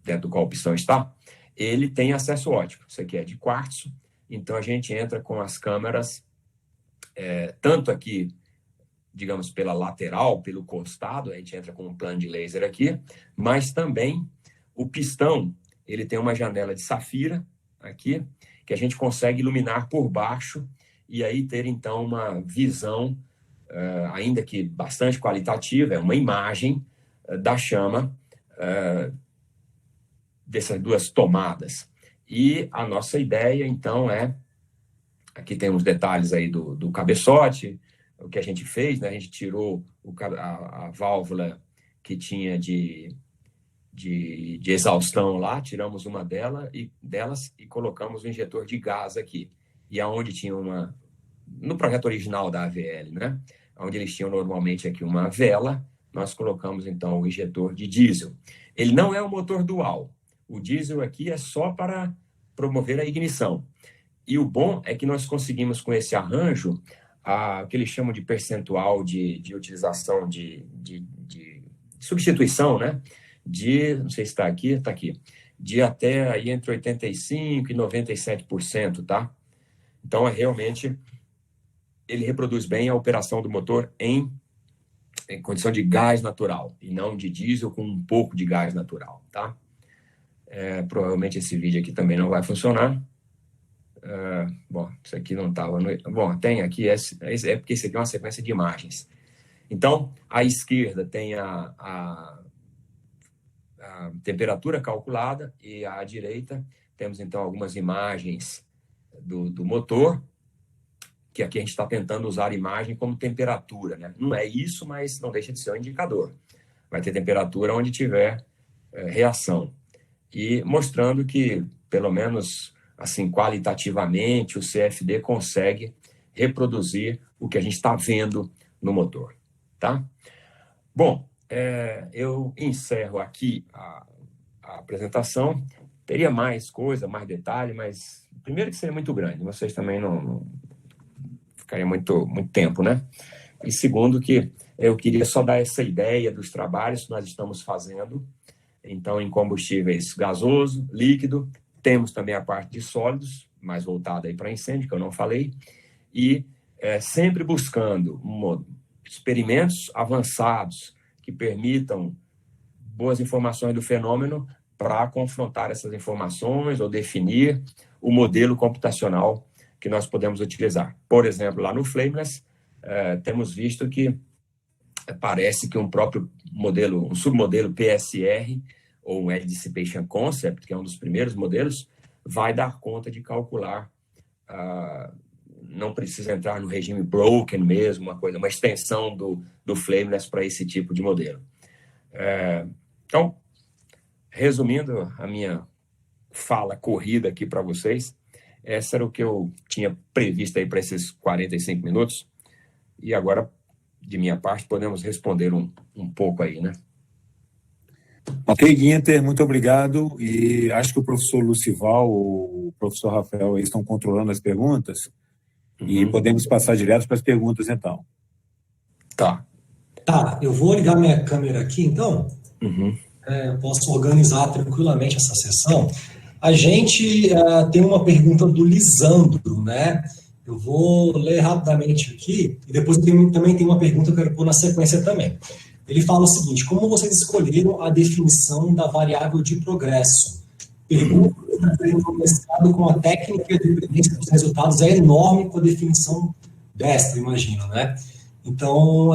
dentro do qual o pistão está, ele tem acesso ótico. Isso aqui é de quartzo, então a gente entra com as câmeras, tanto aqui, digamos, pela lateral, pelo costado, a gente entra com um plano de laser aqui, mas também o pistão, ele tem uma janela de safira aqui, que a gente consegue iluminar por baixo e aí ter, então, uma visão, ainda que bastante qualitativa, uma imagem da chama dessas duas tomadas. E a nossa ideia, então, aqui tem uns detalhes aí do cabeçote, o que a gente fez, né? A gente tirou a válvula que tinha de exaustão lá, tiramos uma delas e colocamos o injetor de gás aqui. E aonde tinha no projeto original da AVL, né? Onde eles tinham normalmente aqui uma vela, nós colocamos então o injetor de diesel. Ele não é um motor dual. O diesel aqui é só para promover a ignição. E o bom é que nós conseguimos com esse arranjo o que eles chamam de percentual de utilização de substituição, né? Não sei se está aqui, de até aí entre 85% e 97%, tá? Então, realmente, ele reproduz bem a operação do motor em condição de gás natural, e não de diesel com um pouco de gás natural, tá? Provavelmente esse vídeo aqui também não vai funcionar. Bom, isso aqui não estava... Bom, tem aqui, porque isso aqui é uma sequência de imagens. Então, à esquerda tem a temperatura calculada e à direita temos, então, algumas imagens do motor, que aqui a gente está tentando usar a imagem como temperatura, né? Não é isso, mas não deixa de ser um indicador. Vai ter temperatura onde tiver reação. E mostrando que, pelo menos assim, qualitativamente, o CFD consegue reproduzir o que a gente está vendo no motor, tá? Bom, eu encerro aqui a apresentação. Teria mais coisa, mais detalhe, mas primeiro que seria muito grande, vocês também não ficaria muito tempo, né? E segundo que eu queria só dar essa ideia dos trabalhos que nós estamos fazendo, então, em combustíveis gasoso, líquido, temos também a parte de sólidos, mais voltada aí para incêndio, que eu não falei, e sempre buscando experimentos avançados que permitam boas informações do fenômeno para confrontar essas informações ou definir o modelo computacional que nós podemos utilizar. Por exemplo, lá no Flameless, temos visto que parece que um próprio modelo, um submodelo PSR, ou um Edge Dissipation Concept, que é um dos primeiros modelos, vai dar conta de calcular, não precisa entrar no regime broken mesmo, uma extensão do Flameless para esse tipo de modelo. Então, resumindo a minha fala corrida aqui para vocês, essa era o que eu tinha previsto aí para esses 45 minutos, e agora, de minha parte, podemos responder um pouco aí, né? Ok, Guinter, muito obrigado. E acho que o professor Lucival, o professor Rafael aí estão controlando as perguntas. E podemos passar direto para as perguntas, então. Tá, eu vou ligar minha câmera aqui, então. eu posso organizar tranquilamente essa sessão. A gente tem uma pergunta do Lisandro, né? Eu vou ler rapidamente aqui, e depois também tem uma pergunta que eu quero pôr na sequência também. Ele fala o seguinte: como vocês escolheram a definição da variável de progresso? Pergunta no mestrado com a técnica de dependência dos resultados é enorme com a definição desta, imagino, né? Então,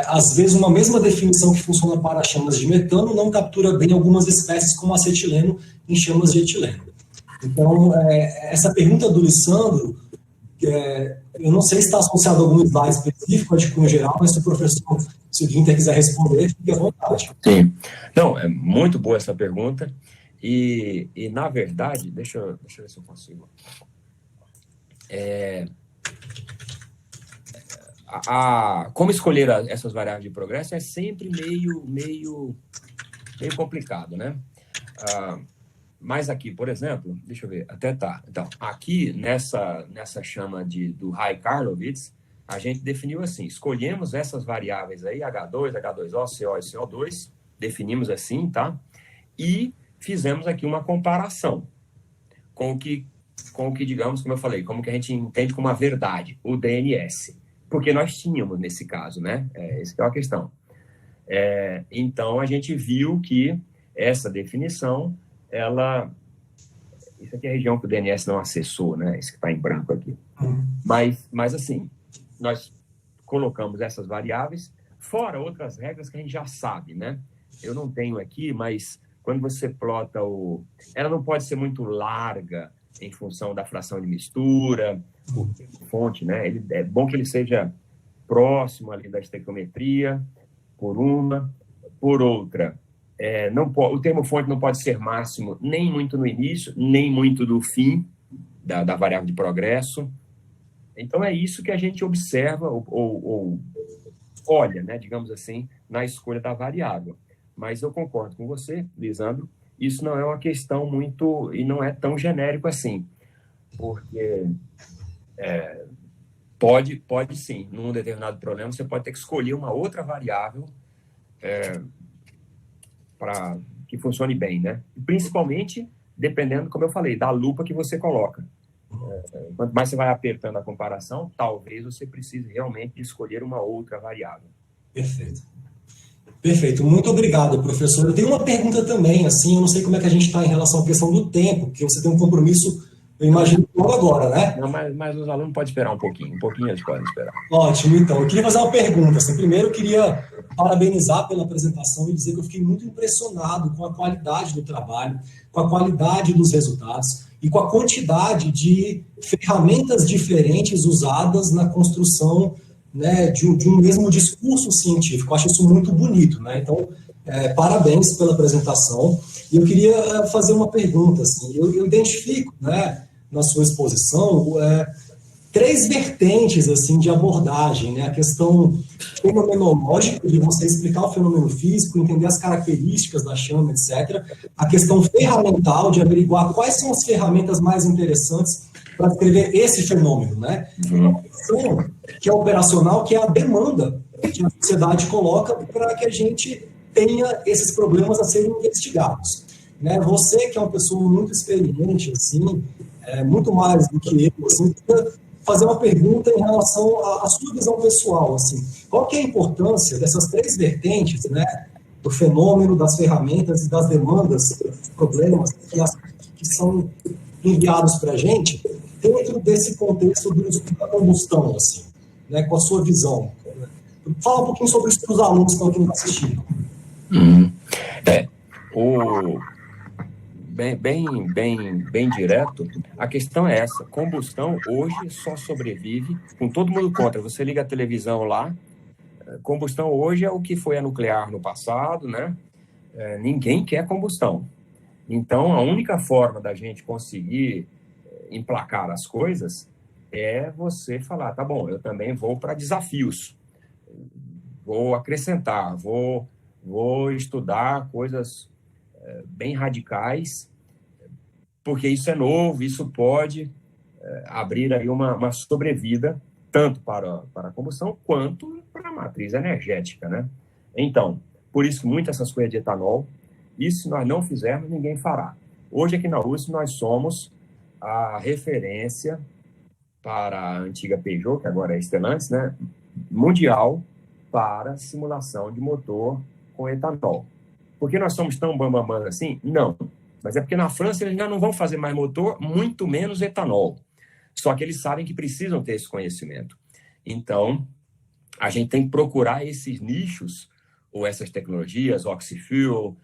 às vezes, uma mesma definição que funciona para chamas de metano não captura bem algumas espécies como acetileno em chamas de etileno. Então, essa pergunta do Lissandro, eu não sei se está associado a algum slide específico, acho que no geral, mas se o professor, se o Guinter quiser responder, fique à vontade. Sim. Não, é muito boa essa pergunta. E na verdade, deixa eu ver se eu consigo. Como escolher essas variáveis de progresso é sempre meio complicado, né? Mas aqui, por exemplo, deixa eu ver, até tá. Então, aqui nessa chama do Hai-Karlovitz, a gente definiu assim: escolhemos essas variáveis aí, H2, H2O, CO e CO2, definimos assim, tá? E fizemos aqui uma comparação com o que, digamos, como eu falei, como que a gente entende como a verdade, o DNS. Porque nós tínhamos nesse caso, né? Essa é a questão. Então, a gente viu que essa definição, isso aqui é a região que o DNS não acessou, né? Isso que está em branco aqui. Mas, assim, nós colocamos essas variáveis, fora outras regras que a gente já sabe, né? Eu não tenho aqui, mas quando você plota ela não pode ser muito larga em função da fração de mistura, porque fonte, né? É bom que ele seja próximo ali da estequiometria, por uma. Por outra, o termo fonte não pode ser máximo nem muito no início, nem muito no fim da variável de progresso. Então, é isso que a gente observa ou olha, né, digamos assim, na escolha da variável. Mas eu concordo com você, Lisandro, isso não é uma questão muito, e não é tão genérico assim, porque pode sim, num determinado problema, você pode ter que escolher uma outra variável para que funcione bem, né? Principalmente, dependendo, como eu falei, da lupa que você coloca. Quanto mais você vai apertando a comparação, talvez você precise realmente escolher uma outra variável. Perfeito, muito obrigado, professor. Eu tenho uma pergunta também, assim, eu não sei como é que a gente está em relação à questão do tempo, porque você tem um compromisso, eu imagino, logo agora, né? Não, mas os alunos podem esperar um pouquinho eles podem esperar. Ótimo, então. Eu queria fazer uma pergunta. Assim, primeiro, eu queria parabenizar pela apresentação e dizer que eu fiquei muito impressionado com a qualidade do trabalho, com a qualidade dos resultados e com a quantidade de ferramentas diferentes usadas na construção, né, de um mesmo discurso científico. Eu acho isso muito bonito, né? Então, parabéns pela apresentação. E eu queria fazer uma pergunta. Assim, eu identifico, né, na sua exposição, três vertentes assim de abordagem, né? A questão fenomenológica, de você explicar o fenômeno físico, entender as características da chama, etc. A questão ferramental, de averiguar quais são as ferramentas mais interessantes para descrever esse fenômeno, né? Uma questão que é operacional, que é a demanda que a sociedade coloca para que a gente tenha esses problemas a serem investigados, né? Você, que é uma pessoa muito experiente, assim, muito mais do que eu, assim, fazer uma pergunta em relação à sua visão pessoal, assim, qual que é a importância dessas três vertentes, né, do fenômeno, das ferramentas e das demandas, dos problemas que são enviados para a gente, dentro desse contexto do estudo da combustão, assim, né, com a sua visão. Fala um pouquinho sobre isso para os alunos que estão aqui nos assistindo. Bem direto, a questão é essa: combustão hoje só sobrevive com todo mundo contra. Você liga a televisão lá, combustão hoje é o que foi a nuclear no passado, né? Ninguém quer combustão. Então, a única forma da gente conseguir emplacar as coisas é você falar: tá bom, eu também vou para desafios, vou acrescentar, vou estudar coisas bem radicais, porque isso é novo, isso pode abrir aí uma sobrevida, tanto para a combustão, quanto para a matriz energética, né? Então, por isso que muitas dessas coisas de etanol, E se nós não fizermos, ninguém fará. Hoje, aqui na USP, nós somos a referência para a antiga Peugeot, que agora é Stellantis, né, mundial, para simulação de motor com etanol. Por que nós somos tão bambambam assim? Não. Mas é porque na França eles já não vão fazer mais motor, muito menos etanol. Só que eles sabem que precisam ter esse conhecimento. Então, a gente tem que procurar esses nichos ou essas tecnologias, oxy-fuel,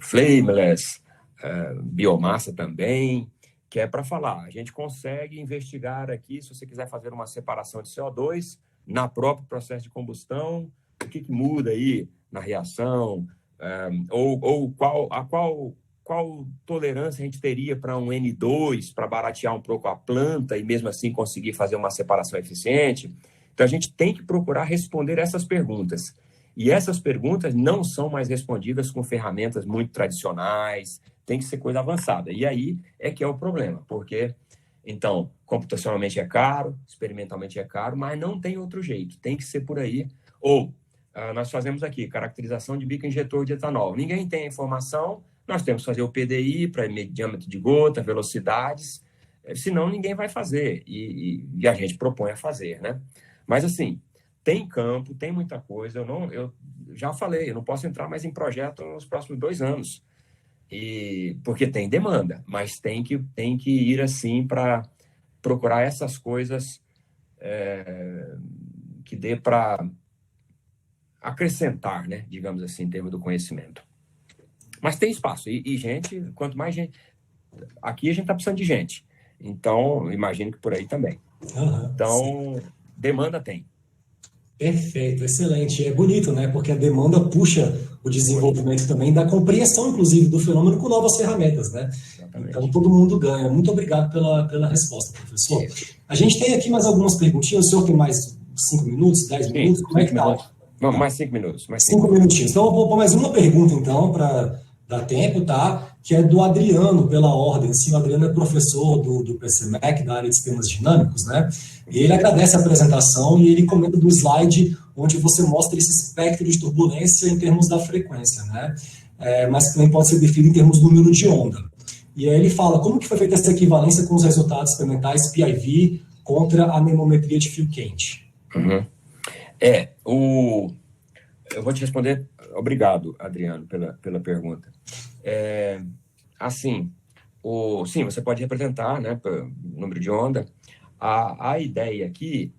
flameless, biomassa também, que é para falar. A gente consegue investigar aqui, se você quiser fazer uma separação de CO2 na próprio processo de combustão, o que muda aí na reação, ou qual tolerância a gente teria para um N2, para baratear um pouco a planta e mesmo assim conseguir fazer uma separação eficiente. Então, a gente tem que procurar responder essas perguntas. E essas perguntas não são mais respondidas com ferramentas muito tradicionais, tem que ser coisa avançada. E aí é que é o problema, porque, então, computacionalmente é caro, experimentalmente é caro, mas não tem outro jeito, tem que ser por aí. Ou, nós fazemos aqui, caracterização de bico injetor de etanol. Ninguém tem a informação, nós temos que fazer o PDI para diâmetro de gota, velocidades, senão ninguém vai fazer, e a gente propõe a fazer, né? Mas, assim, tem campo, tem muita coisa, eu já falei, eu não posso entrar mais em projeto nos próximos 2 anos, porque tem demanda, mas tem que ir, assim, para procurar essas coisas que dê para acrescentar, né, digamos assim, em termos do conhecimento. Mas tem espaço, e gente, quanto mais gente... Aqui a gente está precisando de gente, então imagino que por aí também. Então, sim. Demanda tem. Perfeito, excelente. É bonito, né? Porque a demanda puxa o desenvolvimento também da compreensão, inclusive, do fenômeno com novas ferramentas, né? Exatamente. Então, todo mundo ganha. Muito obrigado pela resposta, professor. A gente tem aqui mais algumas perguntinhas. O senhor tem mais 5 minutos, 10 minutos? Como é que tá? Não, mais 5 minutos. 5 minutinhos. Então, eu vou pôr mais uma pergunta, então, para dar tempo, tá? Que é do Adriano, pela ordem. Sim, o Adriano é professor do PCMEC, da área de sistemas dinâmicos, né? E ele agradece a apresentação e ele comenta do slide onde você mostra esse espectro de turbulência em termos da frequência, né? Mas também pode ser definido em termos do número de onda. E aí ele fala como que foi feita essa equivalência com os resultados experimentais PIV contra a anemometria de fio quente. Uhum. Eu vou te responder. Obrigado, Adriano, pela pergunta. Sim, você pode representar, né, pelo número de onda. A ideia aqui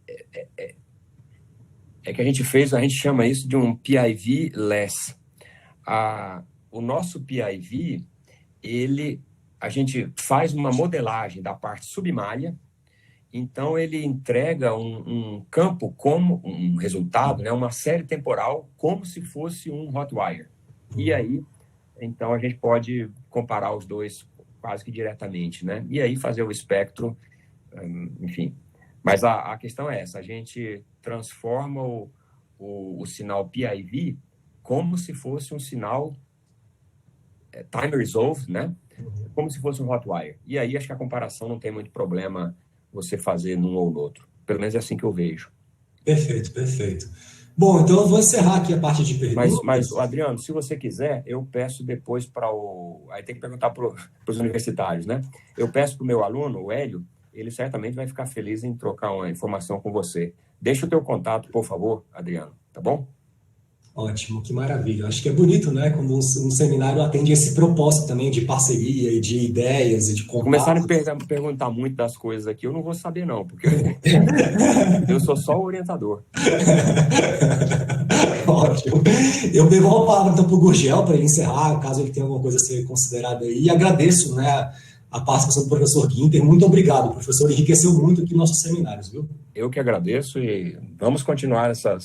é que a gente chama isso de um PIV-less. O nosso PIV, a gente faz uma modelagem da parte submalha, então ele entrega um campo como um resultado, né, uma série temporal, como se fosse um hotwire. E aí, então, a gente pode comparar os dois quase que diretamente, né? E aí fazer o espectro, enfim. Mas a questão é essa, a gente transforma o sinal PIV como se fosse um sinal time resolved, né? Como se fosse um hotwire. E aí acho que a comparação não tem muito problema você fazer num ou no outro. Pelo menos é assim que eu vejo. Perfeito, perfeito. Bom, então eu vou encerrar aqui a parte de perguntas. Mas Adriano, se você quiser, eu peço depois para Aí tem que perguntar para os universitários, né? Eu peço para o meu aluno, o Hélio, ele certamente vai ficar feliz em trocar uma informação com você. Deixa o teu contato, por favor, Adriano, tá bom? Ótimo, que maravilha. Acho que é bonito, né? Quando um seminário atende esse propósito também de parceria e de ideias e de contato. Começarem a perguntar muito das coisas aqui, eu não vou saber não, porque eu sou só o orientador. Ótimo. Eu devolvo a palavra então para o Gurgel, para ele encerrar, caso ele tenha alguma coisa a ser considerada aí. E agradeço, né, a participação do professor Guinter. Muito obrigado, professor. Enriqueceu muito aqui nossos seminários, viu? Eu que agradeço e vamos continuar essa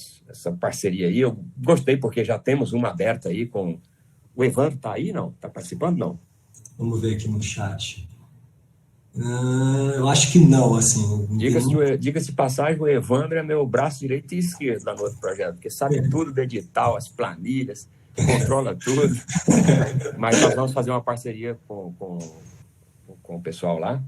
parceria aí. Eu gostei porque já temos uma aberta aí com... O Evandro está aí, não? Está participando, não? Vamos ver aqui no chat. Eu acho que não, assim. Diga-se de passagem, o Evandro é meu braço direito e esquerdo lá no outro projeto, porque sabe tudo do edital, as planilhas, controla tudo. Mas nós vamos fazer uma parceria com o pessoal lá.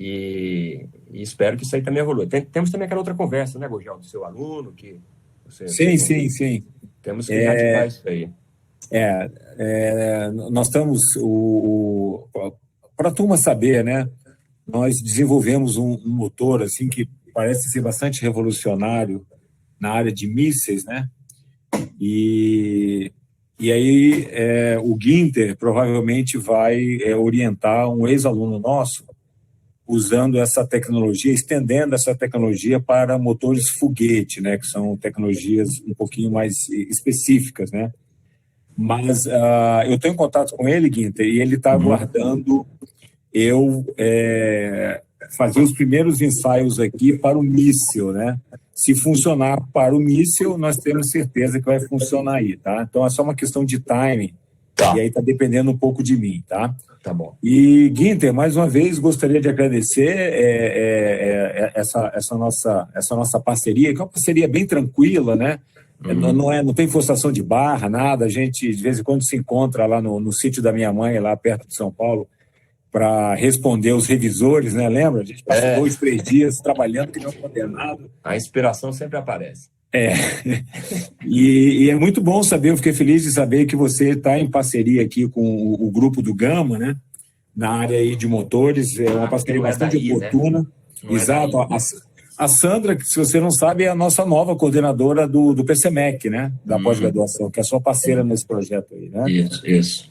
E espero que isso aí também evolua. Temos também aquela outra conversa, né, Gurgel, do seu aluno, que você... Sim. Temos que reativar isso aí. Nós estamos, para a turma saber, né? Nós desenvolvemos um motor assim que parece ser bastante revolucionário na área de mísseis, né? E aí o Guinter provavelmente vai orientar um ex-aluno nosso usando essa tecnologia, estendendo essa tecnologia para motores foguete, né? Que são tecnologias um pouquinho mais específicas, né? Mas eu estou em contato com ele, Guinter, e ele está aguardando eu fazer os primeiros ensaios aqui para o míssil, né? Se funcionar para o míssil, nós temos certeza que vai funcionar aí, tá? Então é só uma questão de timing, e aí está dependendo um pouco de mim, tá? Tá bom. E, Guinter, mais uma vez, gostaria de agradecer essa nossa parceria, que é uma parceria bem tranquila, né? Não tem forçação de barra, nada. A gente, de vez em quando, se encontra lá no sítio da minha mãe, lá perto de São Paulo, para responder os revisores, né? Lembra? A gente passou 2, 3 dias trabalhando que nem um condenado. A inspiração sempre aparece. E é muito bom saber, eu fiquei feliz de saber que você está em parceria aqui com o grupo do Gama, né? Na área aí de motores, é uma parceria bastante oportuna. Né? Exato. A Sandra, que se você não sabe, é a nossa nova coordenadora do PCMEC, né? Da pós-graduação, que é sua parceira nesse projeto aí, né? Isso.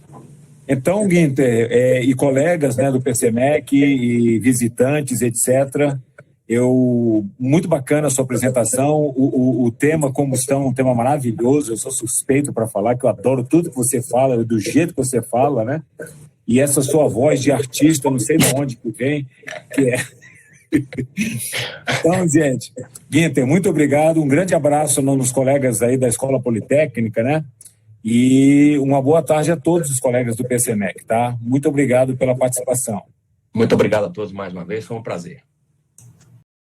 Então, Guinter, e colegas, né, do PCMEC, e visitantes, etc., muito bacana a sua apresentação, o tema combustão é um tema maravilhoso, eu sou suspeito para falar, que eu adoro tudo que você fala, do jeito que você fala, né? E essa sua voz de artista, não sei de onde que vem, que é... Então, gente, Guinter, muito obrigado, um grande abraço nos colegas aí da Escola Politécnica, né? E uma boa tarde a todos os colegas do PCMEC, tá? Muito obrigado pela participação. Muito obrigado a todos mais uma vez, foi um prazer.